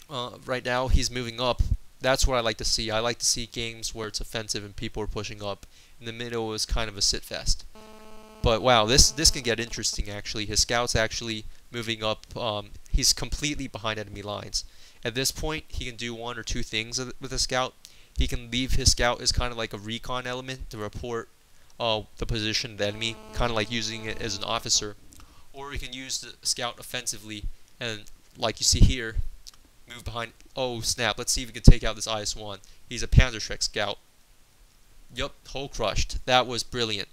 right now he's moving up. That's what I like to see. I like to see games where it's offensive and people are pushing up. In the middle is kind of a sit fest. But wow, this can get interesting actually. His scout's actually moving up. He's completely behind enemy lines. At this point, he can do one or two things with a scout. He can leave his scout as kind of like a recon element to report the position of the enemy, kind of like using it as an officer. Or he can use the scout offensively and, like you see here, move behind. Oh snap! Let's see if we can take out this IS-1. He's a Panzerschreck scout. Yup, hull crushed. That was brilliant.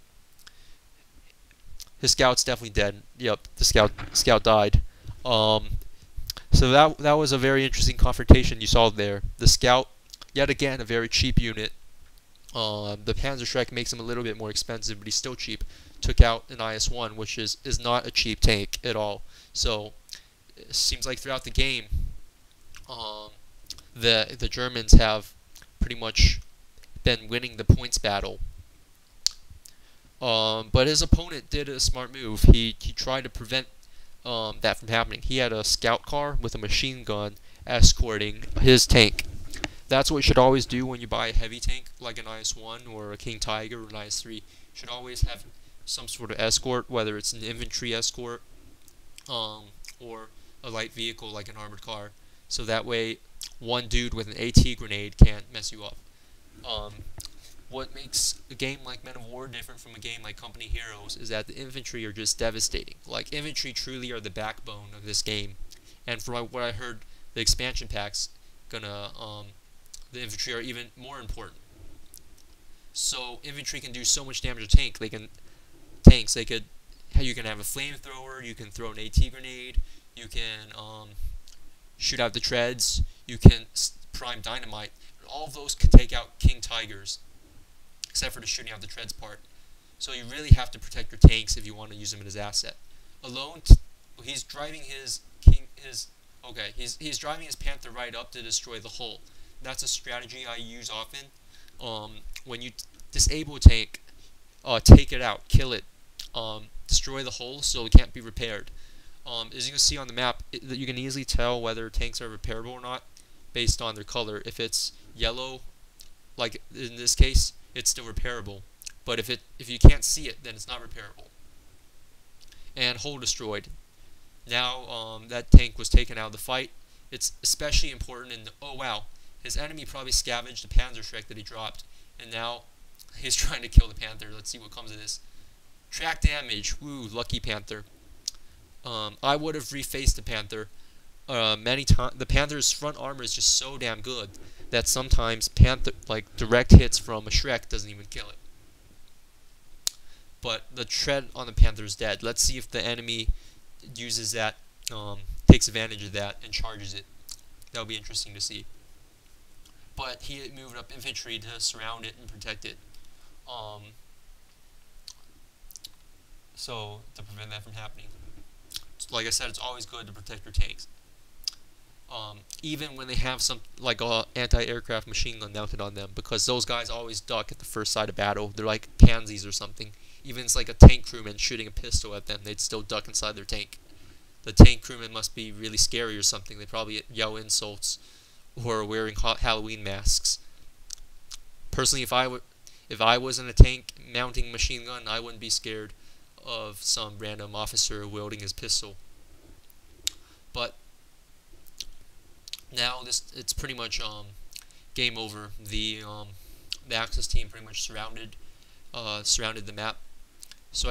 His scout's definitely dead. Yep, the scout died. So that was a very interesting confrontation you saw there. The scout, yet again, a very cheap unit. The Panzerschreck makes him a little bit more expensive, but he's still cheap. Took out an IS-1, which is not a cheap tank at all. So it seems like throughout the game, the Germans have pretty much been winning the points battle. But his opponent did a smart move. He tried to prevent that from happening. He had a scout car with a machine gun escorting his tank. That's what you should always do when you buy a heavy tank like an IS-1 or a King Tiger or an IS-3. You should always have some sort of escort, whether it's an infantry escort or a light vehicle like an armored car. So that way one dude with an AT grenade can't mess you up. What makes a game like Men of War different from a game like Company Heroes is that the infantry are just devastating. Like, infantry truly are the backbone of this game. And from what I heard, the expansion packs the infantry are even more important. So infantry can do so much damage to tanks. You can have a flamethrower, you can throw an AT grenade, you can shoot out the treads, you can prime dynamite. All of those can take out King Tigers, except for the shooting out the treads part. So you really have to protect your tanks if you want to use them as asset. Alone, he's driving he's driving his Panther right up to destroy the hull. That's a strategy I use often. When you disable a tank, take it out, kill it, destroy the hull so it can't be repaired. As you can see on the map, you can easily tell whether tanks are repairable or not based on their color. If it's yellow, like in this case, it's still repairable. But if you can't see it, then it's not repairable. And hull destroyed. Now that tank was taken out of the fight. It's especially important in oh wow, his enemy probably scavenged the Panzerschreck that he dropped, and now he's trying to kill the Panther. Let's see what comes of this. Track damage. Woo, lucky Panther. I would have refaced the Panther many times. The Panther's front armor is just so damn good that sometimes direct hits from a Shrek doesn't even kill it. But the tread on the Panther is dead. Let's see if the enemy uses that, takes advantage of that and charges it. That'll be interesting to see. But he moved up infantry to surround it and protect it. So to prevent that from happening. Like I said, it's always good to protect your tanks. Even when they have some like a anti-aircraft machine gun mounted on them, because those guys always duck at the first sight of battle. They're like pansies or something. Even if it's like a tank crewman shooting a pistol at them, they'd still duck inside their tank. The tank crewman must be really scary or something. They probably yell insults or are wearing Halloween masks. Personally, if I was in a tank mounting a machine gun, I wouldn't be scared of some random officer wielding his pistol. But now it's pretty much game over. The Axis team pretty much surrounded the map. So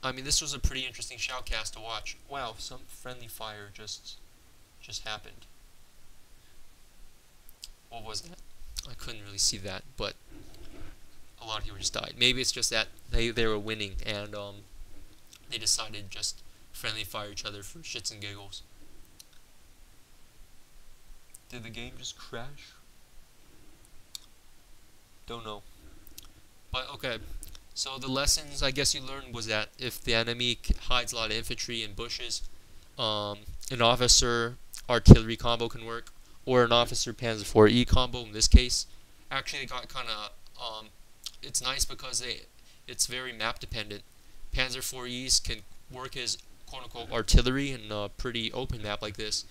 I mean this was a pretty interesting shoutcast to watch. Wow, some friendly fire just happened. What was that? I couldn't really see that, but a lot of people just died. Maybe it's just that they were winning and they decided just friendly fire each other for shits and giggles. Did the game just crash? Don't know. But okay, so the lessons I guess you learned was that if the enemy hides a lot of infantry in bushes, an officer artillery combo can work, or an officer Panzer IV-E combo in this case. Actually, it got kind of it's nice because it's very map dependent. Panzer IV-Es can work as quote unquote artillery in a pretty open map like this,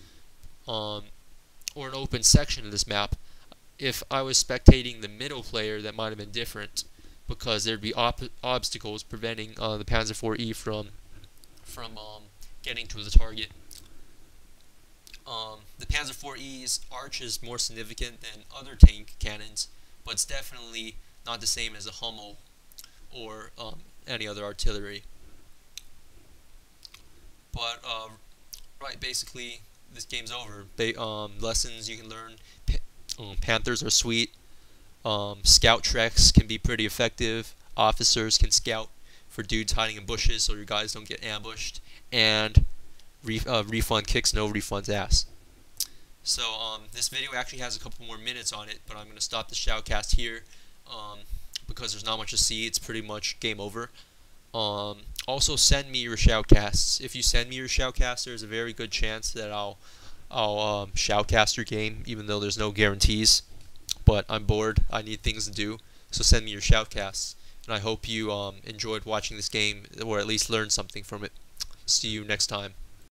or an open section of this map. If I was spectating the middle player, that might have been different, because there'd be obstacles preventing the Panzer IVe from getting to the target. The Panzer IV's arch is more significant than other tank cannons, but it's definitely not the same as a Hummel or any other artillery. But right, basically this game's over. Lessons you can learn: Panthers are sweet. Scout treks can be pretty effective. Officers can scout for dudes hiding in bushes so your guys don't get ambushed. And refund kicks no refunds ass. So this video actually has a couple more minutes on it, but I'm going to stop the shoutcast here because there's not much to see. It's pretty much game over. Also, send me your shoutcasts. If you send me your shoutcasts, there's a very good chance that I'll shoutcast your game, even though there's no guarantees. But I'm bored. I need things to do. So send me your shoutcasts. And I hope you enjoyed watching this game, or at least learned something from it. See you next time.